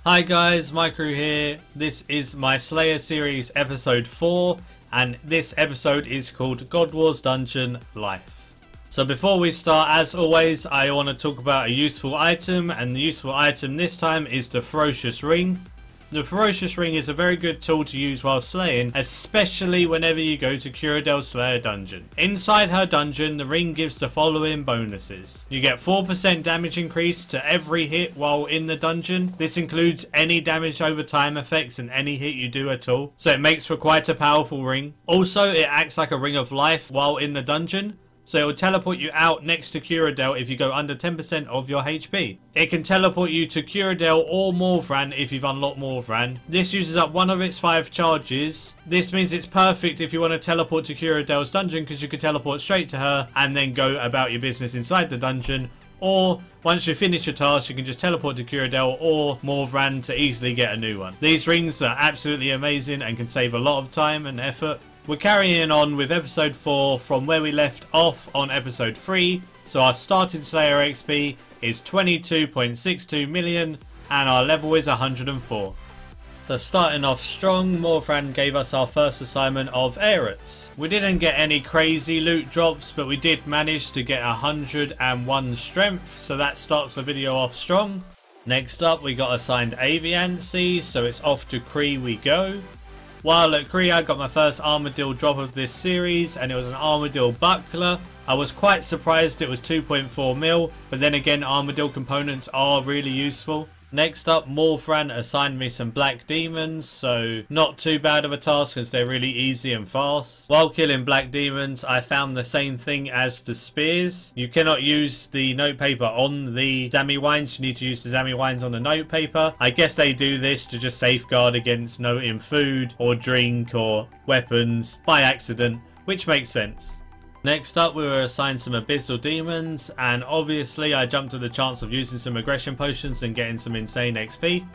Hi guys, Micro here. This is my Slayer series episode 4 and this episode is called God Wars Dungeon Life. So before we start, as always, I want to talk about a useful item, and the useful item this time is the Ferocious Ring. The Ferocious Ring is a very good tool to use while slaying, especially whenever you go to Cyrodiil's Slayer dungeon. Inside her dungeon, the ring gives the following bonuses. You get 4% damage increase to every hit while in the dungeon. This includes any damage over time effects and any hit you do at all. So it makes for quite a powerful ring. Also, it acts like a ring of life while in the dungeon. So it will teleport you out next to Cyrodiil if you go under 10% of your HP. It can teleport you to Cyrodiil or Morvran if you've unlocked Morvran. This uses up one of its 5 charges. This means it's perfect if you want to teleport to Cyrodiil's dungeon, because you can teleport straight to her and then go about your business inside the dungeon. Or once you finish your task, you can just teleport to Cyrodiil or Morvran to easily get a new one. These rings are absolutely amazing and can save a lot of time and effort. We're carrying on with episode 4 from where we left off on episode 3. So our starting Slayer XP is 22.62 million and our level is 104. So starting off strong, Morvran gave us our first assignment of Eretz. We didn't get any crazy loot drops, but we did manage to get 101 strength, so that starts the video off strong. Next up, we got assigned Aviancy, so it's off to Kree we go. While at Kree, I got my first Armadyl drop of this series, and it was an Armadyl buckler. I was quite surprised it was 2.4 mil, but then again, Armadyl components are really useful. Next up, Morvran assigned me some Black Demons, so not too bad of a task as they're really easy and fast. While killing Black Demons, I found the same thing as the spears. You cannot use the note paper on the Zami Wines, you need to use the Zami Wines on the note paper. I guess they do this to just safeguard against noting food or drink or weapons by accident, which makes sense. Next up, we were assigned some Abyssal Demons, and obviously I jumped at the chance of using some aggression potions and getting some insane XP.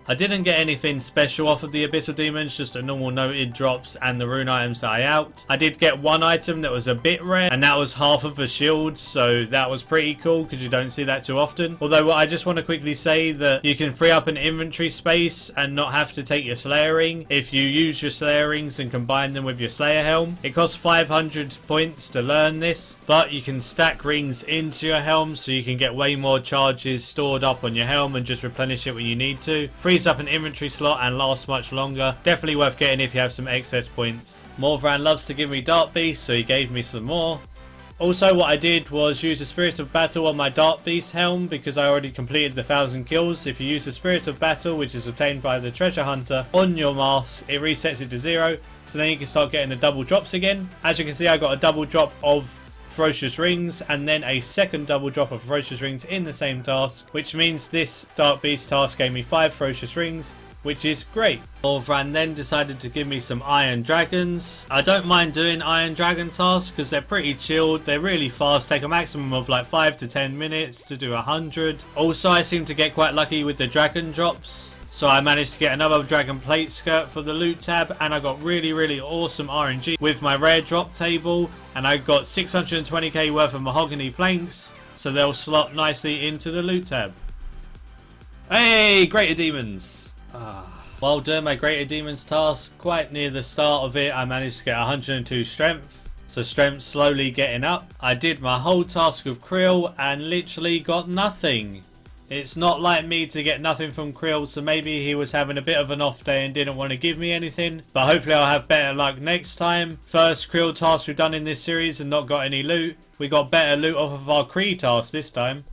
I didn't get anything special off of the Abyssal Demons, just a normal noted drops and the rune items that I out. I did get one item that was a bit rare, and that was half of a shield, so that was pretty cool because you don't see that too often. Although I just want to quickly say that you can free up an inventory space and not have to take your Slayer ring if you use your Slayer rings and combine them with your Slayer helm. It costs 500 points to learn this, but you can stack rings into your helm so you can get way more charges stored up on your helm and just replenish it when you need to. Frees up an inventory slot and lasts much longer. Definitely worth getting if you have some excess points. Morvran loves to give me Dark Beast, so he gave me some more. Also, what I did was use the Spirit of Battle on my Dark Beast helm because I already completed the 1000 kills. If you use the Spirit of Battle, which is obtained by the Treasure Hunter, on your mask, it resets it to 0, so then you can start getting the double drops again. As you can see, I got a double drop of Ferocious Rings and then a second double drop of Ferocious Rings in the same task, which means this Dark Beast task gave me 5 Ferocious Rings, which is great. Morvran then decided to give me some Iron Dragons. I don't mind doing Iron Dragon tasks because they're pretty chilled, they're really fast, take a maximum of like 5 to 10 minutes to do 100. Also, I seem to get quite lucky with the dragon drops. So I managed to get another Dragon Plate skirt for the loot tab, and I got really awesome RNG with my rare drop table, and I got 620k worth of mahogany planks, so they'll slot nicely into the loot tab. Hey, Greater Demons! While doing my Greater Demons task, quite near the start of it, I managed to get 102 strength. So strength slowly getting up. I did my whole task of Krill and literally got nothing. It's not like me to get nothing from Krill, so maybe he was having a bit of an off day and didn't want to give me anything. But hopefully I'll have better luck next time. First Krill task we've done in this series and not got any loot. We got better loot off of our Kree task this time.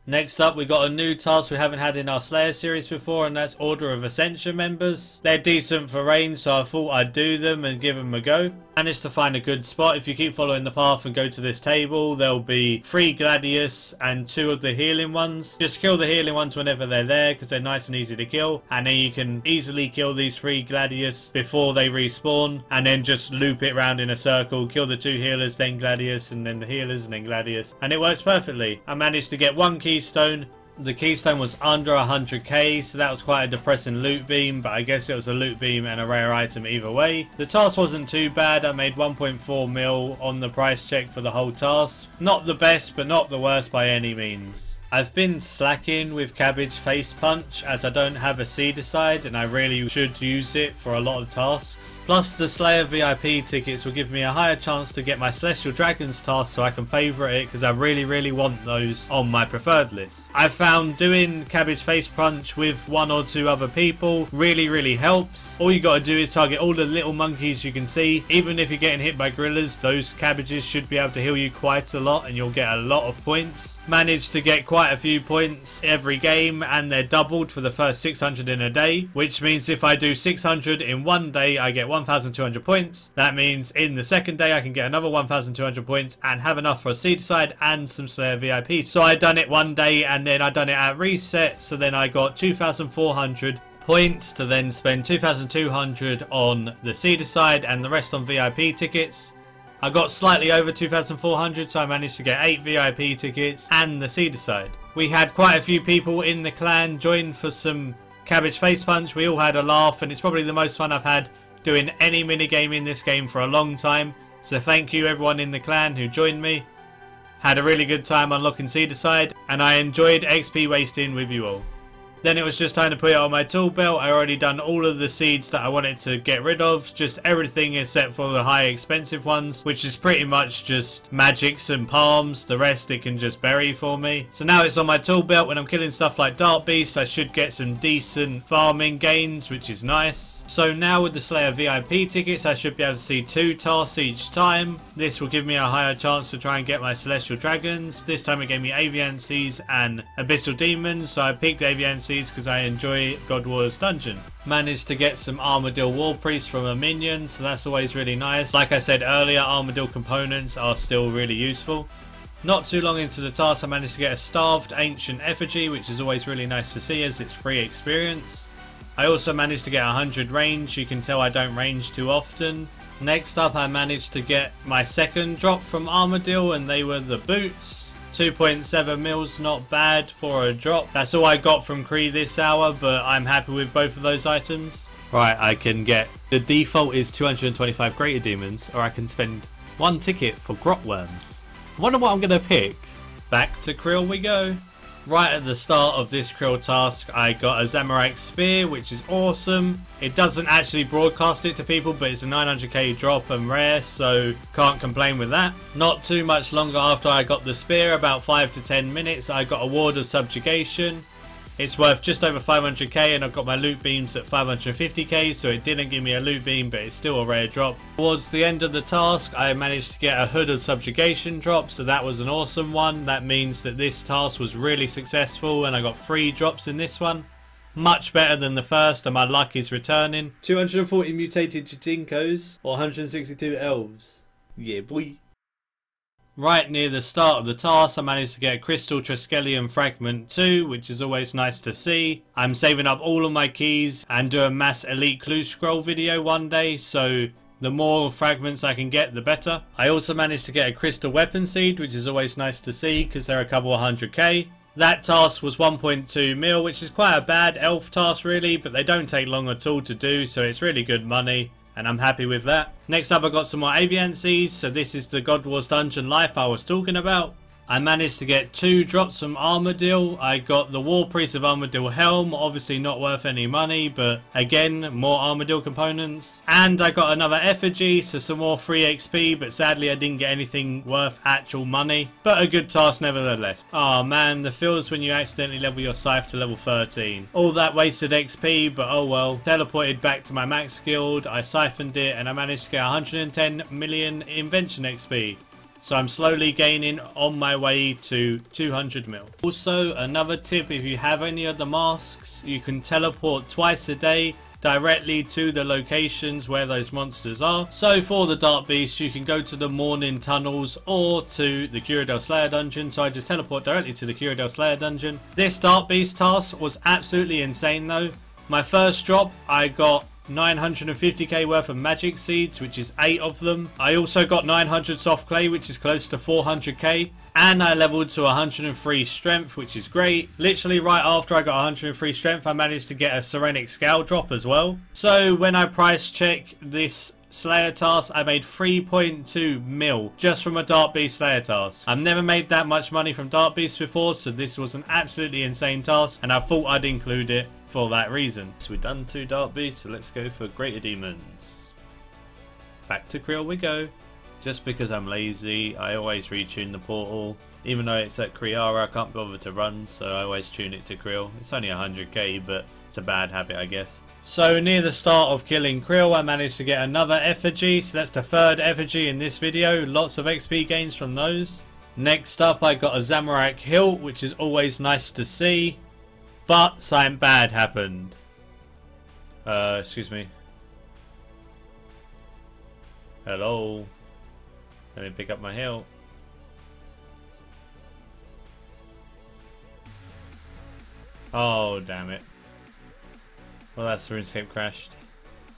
Next up, we got a new task we haven't had in our Slayer series before, and that's Order of Ascension members. They're decent for range, so I thought I'd do them and give them a go. Managed to find a good spot. If you keep following the path and go to this table, there'll be 3 Gladius and 2 of the healing ones. Just kill the healing ones whenever they're there because they're nice and easy to kill, and then you can easily kill these 3 Gladius before they respawn, and then just loop it round in a circle, kill the 2 healers, then Gladius, and then the healers, and then Gladius, and it works perfectly. I managed to get 1 keystone. The keystone was under 100k, so that was quite a depressing loot beam, but I guess it was a loot beam and a rare item either way. The task wasn't too bad. I made 1.4 mil on the price check for the whole task. Not the best, but not the worst by any means. I've been slacking with Cabbage Face Punch as I don't have a Seedicide and I really should use it for a lot of tasks. Plus the Slayer VIP tickets will give me a higher chance to get my Celestial Dragons task, so I can favourite it because I really want those on my preferred list. I've found doing Cabbage Face Punch with 1 or 2 other people really helps. All you got to do is target all the little monkeys you can see. Even if you're getting hit by gorillas, those cabbages should be able to heal you quite a lot and you'll get a lot of points. Managed to get quite a few points every game and they're doubled for the first 600 in a day, which means if I do 600 in one day I get 1,200 points. That means in the second day I can get another 1,200 points and have enough for a Seedicide and some Slayer VIP. So I done it one day and then I done it at reset, so then I got 2,400 points to then spend 2,200 on the Seedicide and the rest on VIP tickets. I got slightly over 2,400, so I managed to get 8 VIP tickets and the Seedicide. We had quite a few people in the clan join for some Cabbage Face Punch. We all had a laugh and it's probably the most fun I've had doing any minigame in this game for a long time. So thank you everyone in the clan who joined me. Had a really good time unlocking Seedicide and I enjoyed XP wasting with you all. Then it was just time to put it on my tool belt. I already done all of the seeds that I wanted to get rid of. Just everything except for the high expensive ones, which is pretty much just magics and palms. The rest it can just bury for me. So now it's on my tool belt. When I'm killing stuff like Dark Beast, I should get some decent farming gains, which is nice. So now with the Slayer VIP tickets, I should be able to see 2 tasks each time. This will give me a higher chance to try and get my Celestial Dragons. This time it gave me Aviansies and Abyssal Demons, so I picked Aviansies because I enjoy God Wars Dungeon. Managed to get some Armadyl War Priest from a minion, so that's always really nice. Like I said earlier, Armadyl components are still really useful. Not too long into the task, I managed to get a Starved Ancient Effigy, which is always really nice to see as it's free experience. I also managed to get 100 range. You can tell I don't range too often. Next up I managed to get my second drop from Armadyl and they were the boots. 2.7 mils, not bad for a drop. That's all I got from Kree this hour, but I'm happy with both of those items. Right, I can get... The default is 225 Greater Demons, or I can spend 1 ticket for Grot Worms. I wonder what I'm going to pick. Back to Krill we go. Right at the start of this Krill task, I got a Zamorak Spear, which is awesome. It doesn't actually broadcast it to people, but it's a 900k drop and rare, so can't complain with that. Not too much longer after I got the Spear, about 5 to 10 minutes, I got a Ward of Subjugation. It's worth just over 500k and I've got my loot beams at 550k, so it didn't give me a loot beam, but it's still a rare drop. Towards the end of the task I managed to get a Hood of Subjugation drop, so that was an awesome one. That means that this task was really successful and I got 3 drops in this one. Much better than the first and my luck is returning. 240 mutated Jadinkos or 162 elves. Yeah boy. Right near the start of the task I managed to get a Crystal Triskelion Fragment 2, which is always nice to see. I'm saving up all of my keys and do a mass Elite Clue Scroll video one day, so the more fragments I can get the better. I also managed to get a Crystal Weapon Seed, which is always nice to see because they're a couple of 100k. That task was 1.2 mil, which is quite a bad elf task really, but they don't take long at all to do, so it's really good money. And I'm happy with that. Next up I got some more Aviansies, so this is the God Wars Dungeon Life I was talking about. I managed to get 2 drops from Armadyl. I got the War Priest of Armadyl Helm, obviously not worth any money, but again, more Armadyl components. And I got another Effigy, so some more free XP, but sadly I didn't get anything worth actual money. But a good task nevertheless. Oh man, the feels when you accidentally level your scythe to level 13. All that wasted XP, but oh well. Teleported back to my max guild, I siphoned it, and I managed to get 110 million invention XP. So I'm slowly gaining on my way to 200 mil. Also, another tip, if you have any of the masks, you can teleport twice a day directly to the locations where those monsters are. So for the Dark Beast, you can go to the Morning Tunnels or to the Kuradel Slayer Dungeon. So I just teleport directly to the Kuradel Slayer Dungeon. This Dark Beast task was absolutely insane though. My first drop, I got 950k worth of magic seeds, which is 8 of them. I also got 900 soft clay, which is close to 400k, and I leveled to 103 strength, which is great. Literally right after I got 103 strength, I managed to get a Serenic Scale drop as well. So when I price check this Slayer task, I made 3.2 mil just from a Dark Beast Slayer task. I've never made that much money from Dark Beast before, so this was an absolutely insane task, and I thought I'd include it for that reason. So we've done 2 Dark Beasts, so let's go for Greater Demons. Back to Creel we go. Just because I'm lazy, I always retune the portal. Even though it's at Kriara, I can't bother to run, so I always tune it to Creel. It's only 100k, but it's a bad habit, I guess. So near the start of killing Creel, I managed to get another effigy, so that's the 3rd effigy in this video. Lots of XP gains from those. Next up, I got a Zamorak hilt, which is always nice to see. But something bad happened. Excuse me. Hello. Let me pick up my hilt. Oh, damn it. Well, that's the RuneScape crashed.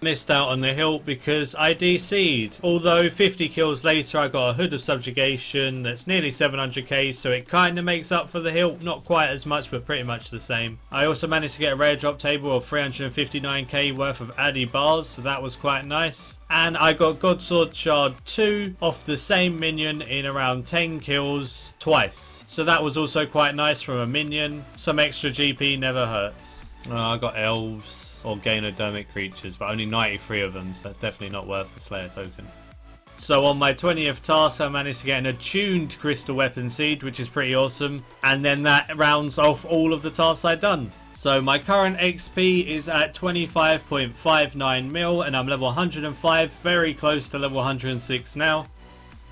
Missed out on the hilt because I DC'd. Although 50 kills later I got a Hood of Subjugation that's nearly 700k, so it kind of makes up for the hilt. Not quite as much, but pretty much the same. I also managed to get a rare drop table of 359k worth of Addy bars, so that was quite nice. And I got Godsword Shard 2 off the same minion in around 10 kills twice. So that was also quite nice from a minion. Some extra GP never hurts. I got elves or Ganodermic creatures, but only 93 of them, so that's definitely not worth the Slayer token. So on my 20th task, I managed to get an attuned Crystal Weapon Seed, which is pretty awesome. And then that rounds off all of the tasks I've done. So my current XP is at 25.59 mil, and I'm level 105, very close to level 106 now.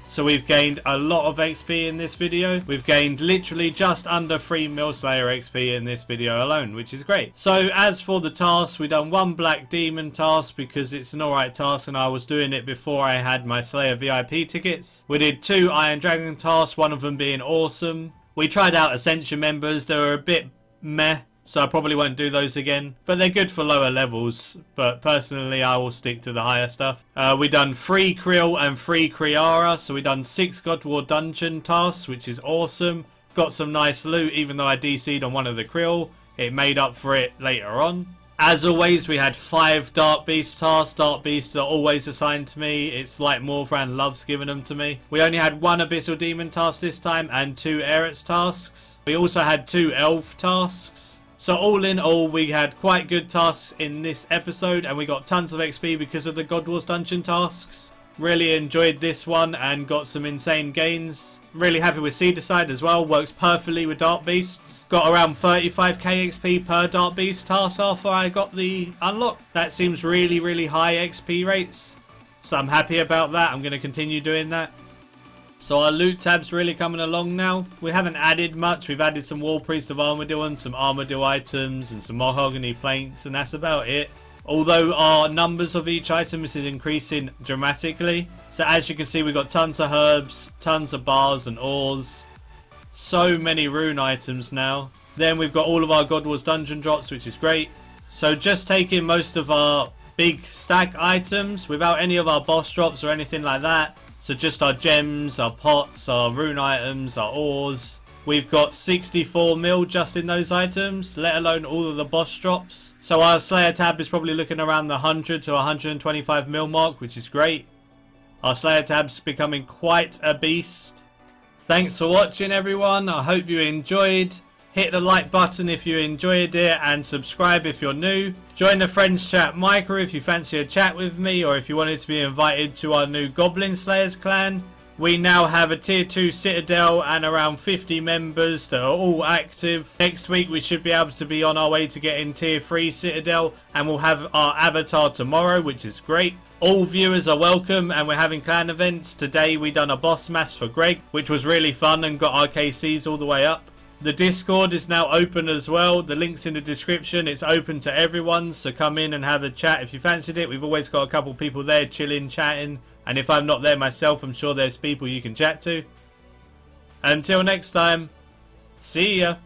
So we've gained a lot of XP in this video. We've gained literally just under 3 mil Slayer XP in this video alone, which is great. So as for the task, we've done 1 Black Demon task because it's an alright task and I was doing it before I had my Slayer VIP tickets. We did 2 Iron Dragon tasks, one of them being awesome. We tried out Ascension members, they were a bit meh. So I probably won't do those again. But they're good for lower levels. But personally, I will stick to the higher stuff. We done 3 Creel and 3 Kriara. So we done 6 God War Dungeon tasks, which is awesome. Got some nice loot, even though I DC'd on one of the Creel. It made up for it later on. As always, we had 5 Dark Beast tasks. Dark Beasts are always assigned to me. It's like Morfran loves giving them to me. We only had 1 Abyssal Demon task this time and 2 Eretz tasks. We also had 2 Elf tasks. So all in all, we had quite good tasks in this episode and we got tons of XP because of the God Wars Dungeon tasks. Really enjoyed this one and got some insane gains. Really happy with Seedicide as well, works perfectly with Dark Beasts. Got around 35k XP per Dark Beast task after I got the unlock. That seems really high XP rates. So I'm happy about that, I'm going to continue doing that. So our loot tab's really coming along now. We haven't added much. We've added some War Priest of Armadyl and some Armadyl items and some Mahogany planks, and that's about it. Although our numbers of each item is increasing dramatically. So as you can see, we've got tons of herbs, tons of bars and ores. So many rune items now. Then we've got all of our God Wars dungeon drops, which is great. So just taking most of our big stack items without any of our boss drops or anything like that. So just our gems, our pots, our rune items, our ores. We've got 64 mil just in those items, let alone all of the boss drops. So our Slayer tab is probably looking around the 100 to 125 mil mark, which is great. Our Slayer tab's becoming quite a beast. Thanks for watching everyone, I hope you enjoyed. Hit the like button if you enjoyed it and subscribe if you're new. Join the Friends Chat Micro if you fancy a chat with me or if you wanted to be invited to our new Goblin Slayers clan. We now have a tier 2 Citadel and around 50 members that are all active. Next week we should be able to be on our way to getting tier 3 Citadel and we'll have our avatar tomorrow, which is great. All viewers are welcome and we're having clan events. Today we done a boss mass for Greg, which was really fun and got our KCs all the way up. The Discord is now open as well. The link's in the description. It's open to everyone, so come in and have a chat if you fancied it. We've always got a couple people there chilling, chatting, and if I'm not there myself, I'm sure there's people you can chat to. Until next time, see ya.